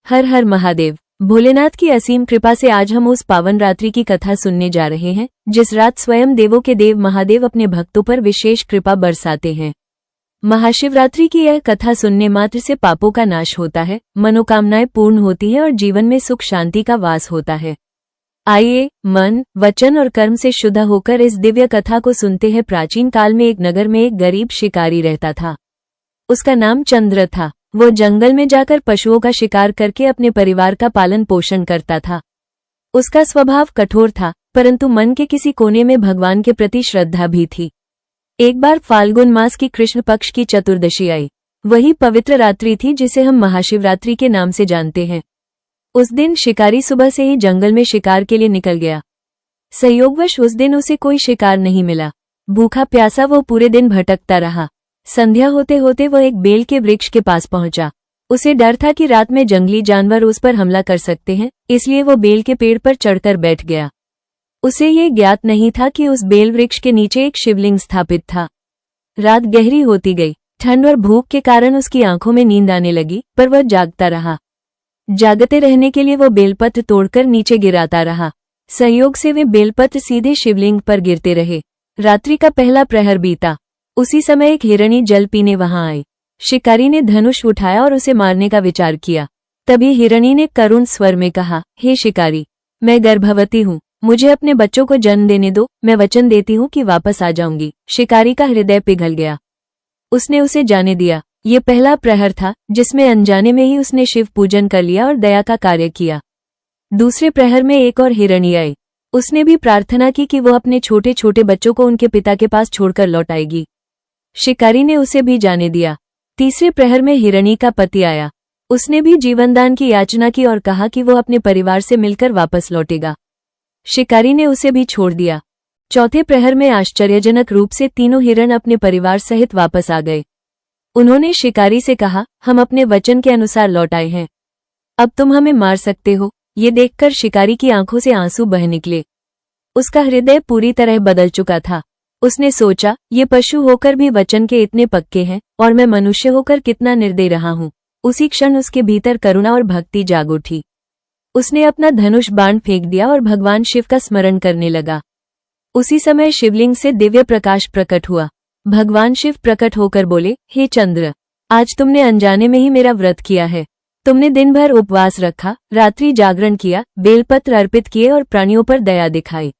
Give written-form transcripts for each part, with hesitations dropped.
हर हर महादेव। भोलेनाथ की असीम कृपा से आज हम उस पावन रात्रि की कथा सुनने जा रहे हैं जिस रात स्वयं देवों के देव महादेव अपने भक्तों पर विशेष कृपा बरसाते हैं। महाशिवरात्रि की यह कथा सुनने मात्र से पापों का नाश होता है, मनोकामनाएं पूर्ण होती है और जीवन में सुख शांति का वास होता है। आइए मन, वचन और कर्म से शुद्ध होकर इस दिव्य कथा को सुनते हैं। प्राचीन काल में एक नगर में एक गरीब शिकारी रहता था। उसका नाम चंद्र था। वो जंगल में जाकर पशुओं का शिकार करके अपने परिवार का पालन पोषण करता था। उसका स्वभाव कठोर था, परंतु मन के किसी कोने में भगवान के प्रति श्रद्धा भी थी। एक बार फाल्गुन मास की कृष्ण पक्ष की चतुर्दशी आई। वही पवित्र रात्रि थी जिसे हम महाशिवरात्रि के नाम से जानते हैं। उस दिन शिकारी सुबह से ही जंगल में शिकार के लिए निकल गया। संयोगवश उस दिन उसे कोई शिकार नहीं मिला। भूखा प्यासा वो पूरे दिन भटकता रहा। संध्या होते होते वह एक बेल के वृक्ष के पास पहुंचा। उसे डर था कि रात में जंगली जानवर उस पर हमला कर सकते हैं, इसलिए वो बेल के पेड़ पर चढ़कर बैठ गया। उसे ये ज्ञात नहीं था कि उस बेल वृक्ष के नीचे एक शिवलिंग स्थापित था। रात गहरी होती गई। ठंड और भूख के कारण उसकी आंखों में नींद आने लगी, पर वह जागता रहा। जागते रहने के लिए वो बेलपत्र तोड़कर नीचे गिराता रहा। संयोग से वे बेलपत्र सीधे शिवलिंग पर गिरते रहे। रात्रि का पहला प्रहर बीता। उसी समय एक हिरणी जल पीने वहां आई। शिकारी ने धनुष उठाया और उसे मारने का विचार किया। तभी हिरणी ने करुण स्वर में कहा, हे शिकारी, मैं गर्भवती हूँ, मुझे अपने बच्चों को जन्म देने दो, मैं वचन देती हूँ कि वापस आ जाऊंगी। शिकारी का हृदय पिघल गया। उसने उसे जाने दिया। ये पहला प्रहर था जिसमें अनजाने में ही उसने शिव पूजन कर लिया और दया का कार्य किया। दूसरे प्रहर में एक और हिरणी आई। उसने भी प्रार्थना की कि वो अपने छोटे छोटे बच्चों को उनके पिता के पास छोड़कर लौट आएगी। शिकारी ने उसे भी जाने दिया। तीसरे प्रहर में हिरणी का पति आया। उसने भी जीवनदान की याचना की और कहा कि वो अपने परिवार से मिलकर वापस लौटेगा। शिकारी ने उसे भी छोड़ दिया। चौथे प्रहर में आश्चर्यजनक रूप से तीनों हिरण अपने परिवार सहित वापस आ गए। उन्होंने शिकारी से कहा, हम अपने वचन के अनुसार लौट आए हैं, अब तुम हमें मार सकते हो। ये देखकर शिकारी की आंखों से आंसू बह निकले। उसका हृदय पूरी तरह बदल चुका था। उसने सोचा, ये पशु होकर भी वचन के इतने पक्के हैं और मैं मनुष्य होकर कितना निर्दयी रहा हूँ। उसी क्षण उसके भीतर करुणा और भक्ति जाग उठी। उसने अपना धनुष बाण फेंक दिया और भगवान शिव का स्मरण करने लगा। उसी समय शिवलिंग से दिव्य प्रकाश प्रकट हुआ। भगवान शिव प्रकट होकर बोले, हे चंद्र, आज तुमने अनजाने में ही मेरा व्रत किया है। तुमने दिन भर उपवास रखा, रात्रि जागरण किया, बेलपत्र अर्पित किए और प्राणियों पर दया दिखाई।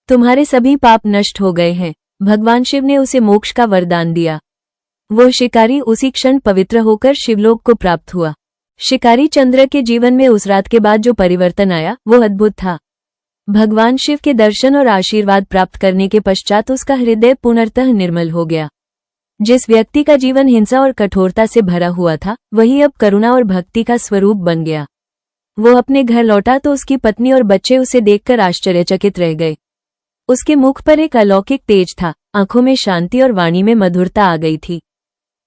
तुम्हारे सभी पाप नष्ट हो गए हैं। भगवान शिव ने उसे मोक्ष का वरदान दिया। वो शिकारी उसी क्षण पवित्र होकर शिवलोक को प्राप्त हुआ। शिकारी चंद्र के जीवन में उस रात के बाद जो परिवर्तन आया वो अद्भुत था। भगवान शिव के दर्शन और आशीर्वाद प्राप्त करने के पश्चात उसका हृदय पूर्णतः निर्मल हो गया। जिस व्यक्ति का जीवन हिंसा और कठोरता से भरा हुआ था, वही अब करुणा और भक्ति का स्वरूप बन गया। वो अपने घर लौटा तो उसकी पत्नी और बच्चे उसे देखकर आश्चर्यचकित रह गए। उसके मुख पर एक अलौकिक तेज था, आंखों में शांति और वाणी में मधुरता आ गई थी।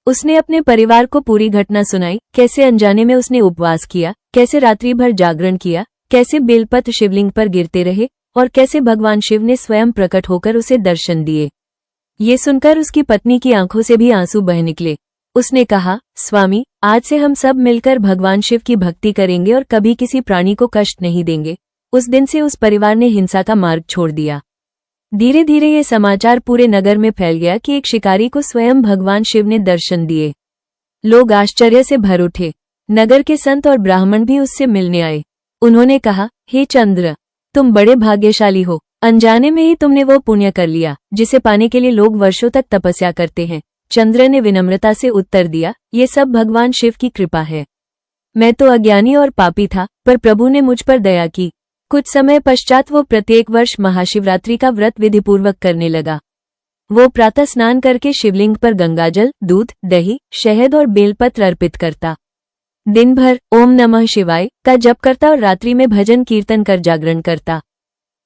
उसने अपने परिवार को पूरी घटना सुनाई, कैसे अनजाने में उसने उपवास किया, कैसे रात्रि भर जागरण किया, कैसे बेलपत्र शिवलिंग पर गिरते रहे और कैसे भगवान शिव ने स्वयं प्रकट होकर उसे दर्शन दिए। ये सुनकर उसकी पत्नी की आंखों से भी आंसू बह निकले। उसने कहा, स्वामी, आज से हम सब मिलकर भगवान शिव की भक्ति करेंगे और कभी किसी प्राणी को कष्ट नहीं देंगे। उस दिन से उस परिवार ने हिंसा का मार्ग छोड़ दिया। धीरे धीरे ये समाचार पूरे नगर में फैल गया कि एक शिकारी को स्वयं भगवान शिव ने दर्शन दिए। लोग आश्चर्य से भर उठे। नगर के संत और ब्राह्मण भी उससे मिलने आए। उन्होंने कहा, हे चंद्र, तुम बड़े भाग्यशाली हो। अनजाने में ही तुमने वो पुण्य कर लिया जिसे पाने के लिए लोग वर्षों तक तपस्या करते हैं। चंद्र ने विनम्रता से उत्तर दिया, ये सब भगवान शिव की कृपा है। मैं तो अज्ञानी और पापी था, पर प्रभु ने मुझ पर दया की। कुछ समय पश्चात वो प्रत्येक वर्ष महाशिवरात्रि का व्रत विधिपूर्वक करने लगा। वो प्रातः स्नान करके शिवलिंग पर गंगाजल, दूध, दही, शहद और बेलपत्र अर्पित करता। दिन भर ओम नमः शिवाय का जप करता और रात्रि में भजन कीर्तन कर जागरण करता।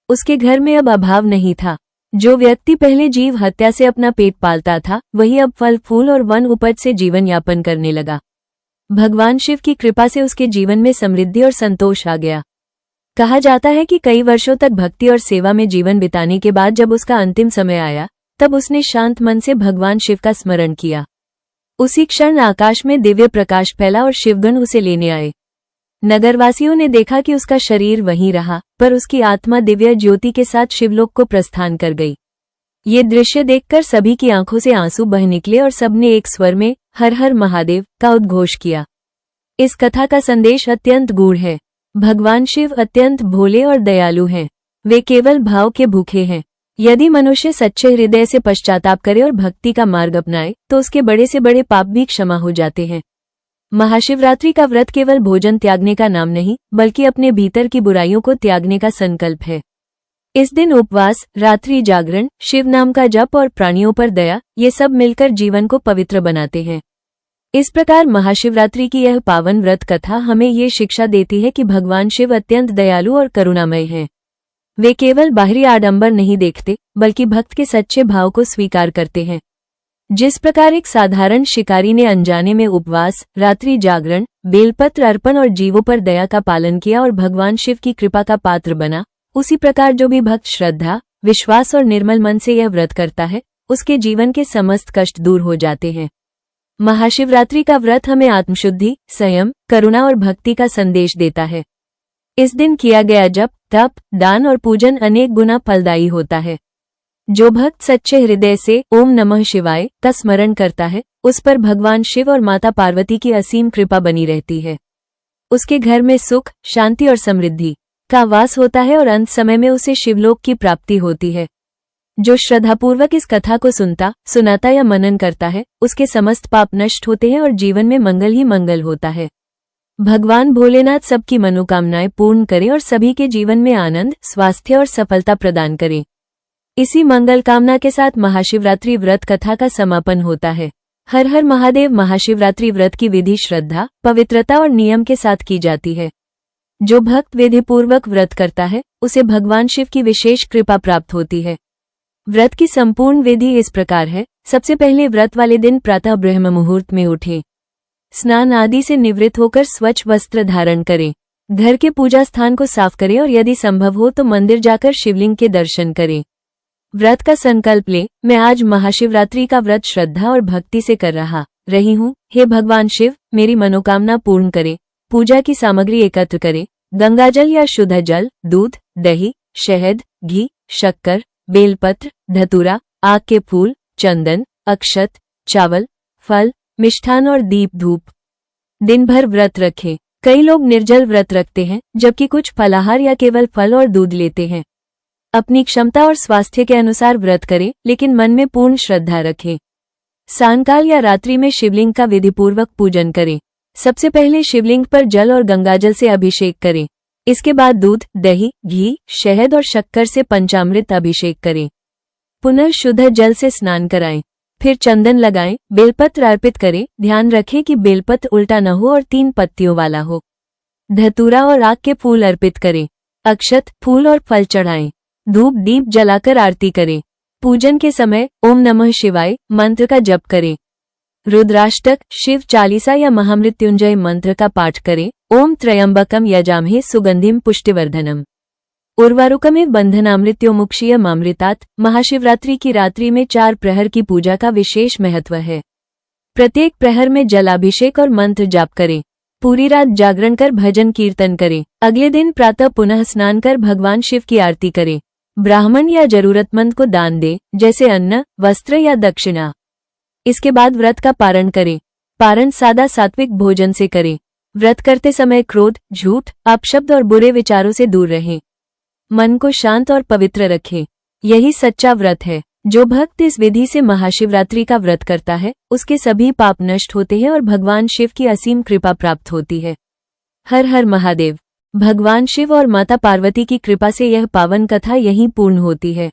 उसके घर में अब अभाव नहीं था। जो व्यक्ति पहले जीव हत्या से अपना पेट पालता था, वही अब फल फूल और वन उपज से जीवन यापन करने लगा। भगवान शिव की कृपा से उसके जीवन में समृद्धि और संतोष आ गया। कहा जाता है कि कई वर्षों तक भक्ति और सेवा में जीवन बिताने के बाद जब उसका अंतिम समय आया, तब उसने शांत मन से भगवान शिव का स्मरण किया। उसी क्षण आकाश में दिव्य प्रकाश फैला और शिवगण उसे लेने आए। नगरवासियों ने देखा कि उसका शरीर वहीं रहा, पर उसकी आत्मा दिव्य ज्योति के साथ शिवलोक को प्रस्थान कर गई। ये दृश्य देखकर सभी की आंखों से आंसू बह निकले और सबने एक स्वर में हर हर महादेव का उद्घोष किया। इस कथा का संदेश अत्यंत गूढ़ है। भगवान शिव अत्यंत भोले और दयालु हैं। वे केवल भाव के भूखे हैं। यदि मनुष्य सच्चे हृदय से पश्चाताप करे और भक्ति का मार्ग अपनाए तो उसके बड़े से बड़े पाप भी क्षमा हो जाते हैं। महाशिवरात्रि का व्रत केवल भोजन त्यागने का नाम नहीं, बल्कि अपने भीतर की बुराइयों को त्यागने का संकल्प है। इस दिन उपवास, रात्रि जागरण, शिव नाम का जप और प्राणियों पर दया, ये सब मिलकर जीवन को पवित्र बनाते हैं। इस प्रकार महाशिवरात्रि की यह पावन व्रत कथा हमें ये शिक्षा देती है कि भगवान शिव अत्यंत दयालु और करुणामय हैं। वे केवल बाहरी आडंबर नहीं देखते, बल्कि भक्त के सच्चे भाव को स्वीकार करते हैं। जिस प्रकार एक साधारण शिकारी ने अनजाने में उपवास, रात्रि जागरण, बेलपत्र अर्पण और जीवों पर दया का पालन किया और भगवान शिव की कृपा का पात्र बना, उसी प्रकार जो भी भक्त श्रद्धा, विश्वास और निर्मल मन से यह व्रत करता है, उसके जीवन के समस्त कष्ट दूर हो जाते हैं। महाशिवरात्रि का व्रत हमें आत्मशुद्धि, संयम, करुणा और भक्ति का संदेश देता है। इस दिन किया गया जप, तप, दान और पूजन अनेक गुना फलदायी होता है। जो भक्त सच्चे हृदय से ओम नमः शिवाय का स्मरण करता है, उस पर भगवान शिव और माता पार्वती की असीम कृपा बनी रहती है। उसके घर में सुख, शांति और समृद्धि का वास होता है और अंत समय में उसे शिवलोक की प्राप्ति होती है। जो श्रद्धापूर्वक इस कथा को सुनता, सुनाता या मनन करता है, उसके समस्त पाप नष्ट होते हैं और जीवन में मंगल ही मंगल होता है। भगवान भोलेनाथ सबकी मनोकामनाएं पूर्ण करें और सभी के जीवन में आनंद, स्वास्थ्य और सफलता प्रदान करें। इसी मंगल कामना के साथ महाशिवरात्रि व्रत कथा का समापन होता है। हर हर महादेव। महाशिवरात्रि व्रत की विधि श्रद्धा, पवित्रता और नियम के साथ की जाती है। जो भक्त विधिपूर्वक व्रत करता है, उसे भगवान शिव की विशेष कृपा प्राप्त होती है। व्रत की संपूर्ण विधि इस प्रकार है। सबसे पहले व्रत वाले दिन प्रातः ब्रह्म मुहूर्त में उठें। स्नान आदि से निवृत्त होकर स्वच्छ वस्त्र धारण करें। घर के पूजा स्थान को साफ करें और यदि संभव हो तो मंदिर जाकर शिवलिंग के दर्शन करें। व्रत का संकल्प ले, मैं आज महाशिवरात्रि का व्रत श्रद्धा और भक्ति से कर रही हूँ। हे भगवान शिव, मेरी मनोकामना पूर्ण करें। पूजा की सामग्री एकत्र करें। गंगाजल या शुद्ध जल, दूध, दही, शहद, घी, शक्कर, बेलपत्र, धतूरा, आक के फूल, चंदन, अक्षत, चावल, फल, मिष्ठान और दीप धूप। दिन भर व्रत रखें। कई लोग निर्जल व्रत रखते हैं, जबकि कुछ फलाहार या केवल फल और दूध लेते हैं। अपनी क्षमता और स्वास्थ्य के अनुसार व्रत करें, लेकिन मन में पूर्ण श्रद्धा रखें। सायंकाल या रात्रि में शिवलिंग का विधिपूर्वक पूजन करें। सबसे पहले शिवलिंग पर जल और गंगाजल से अभिषेक करें। इसके बाद दूध, दही, घी, शहद और शक्कर से पंचामृत अभिषेक करें। पुनः शुद्ध जल से स्नान कराएं। फिर चंदन लगाएं, बेलपत्र अर्पित करें। ध्यान रखें कि बेलपत्र उल्टा न हो और 3 पत्तियों वाला हो। धतूरा और आक के फूल अर्पित करें। अक्षत, फूल और फल चढ़ाएं। धूप दीप जलाकर आरती करें। पूजन के समय ओम नमः शिवाय मंत्र का जप करें। रुद्राष्टक, शिव चालीसा या महामृत्युंजय मंत्र का पाठ करें। ओम त्र्यंबकम यजामहे सुगंधिम पुष्टिवर्धनम उर्वारुकमेव बंधनामृत्योमुक्षीयमामृतात्। महाशिवरात्रि की रात्रि में 4 प्रहर की पूजा का विशेष महत्व है। प्रत्येक प्रहर में जलाभिषेक और मंत्र जाप करें। पूरी रात जागरण कर भजन कीर्तन करें। अगले दिन प्रातः पुनः स्नान कर भगवान शिव की आरती करें। ब्राह्मण या जरूरतमंद को दान दें, जैसे अन्न, वस्त्र या दक्षिणा। इसके बाद व्रत का पारण करें। पारण सादा सात्विक भोजन से करें। व्रत करते समय क्रोध, झूठ, अपशब्द और बुरे विचारों से दूर रहें। मन को शांत और पवित्र रखें। यही सच्चा व्रत है। जो भक्त इस विधि से महाशिवरात्रि का व्रत करता है, उसके सभी पाप नष्ट होते हैं और भगवान शिव की असीम कृपा प्राप्त होती है। हर हर महादेव। भगवान शिव और माता पार्वती की कृपा से यह पावन कथा यहीं पूर्ण होती है।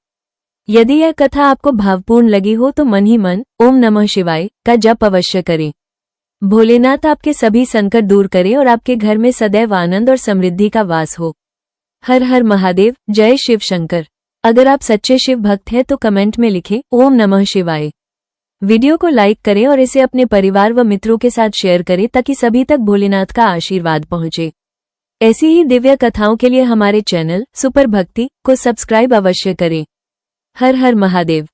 यदि यह कथा आपको भावपूर्ण लगी हो तो मन ही मन ओम नमः शिवाय का जप अवश्य करें। भोलेनाथ आपके सभी संकट दूर करें और आपके घर में सदैव आनंद और समृद्धि का वास हो। हर हर महादेव। जय शिव शंकर। अगर आप सच्चे शिव भक्त हैं तो कमेंट में लिखें ओम नमः शिवाय। वीडियो को लाइक करें और इसे अपने परिवार व मित्रों के साथ शेयर करें ताकि सभी तक भोलेनाथ का आशीर्वाद पहुंचे। ऐसी ही दिव्य कथाओं के लिए हमारे चैनल सुपर भक्ति को सब्सक्राइब अवश्य करें। हर हर महादेव।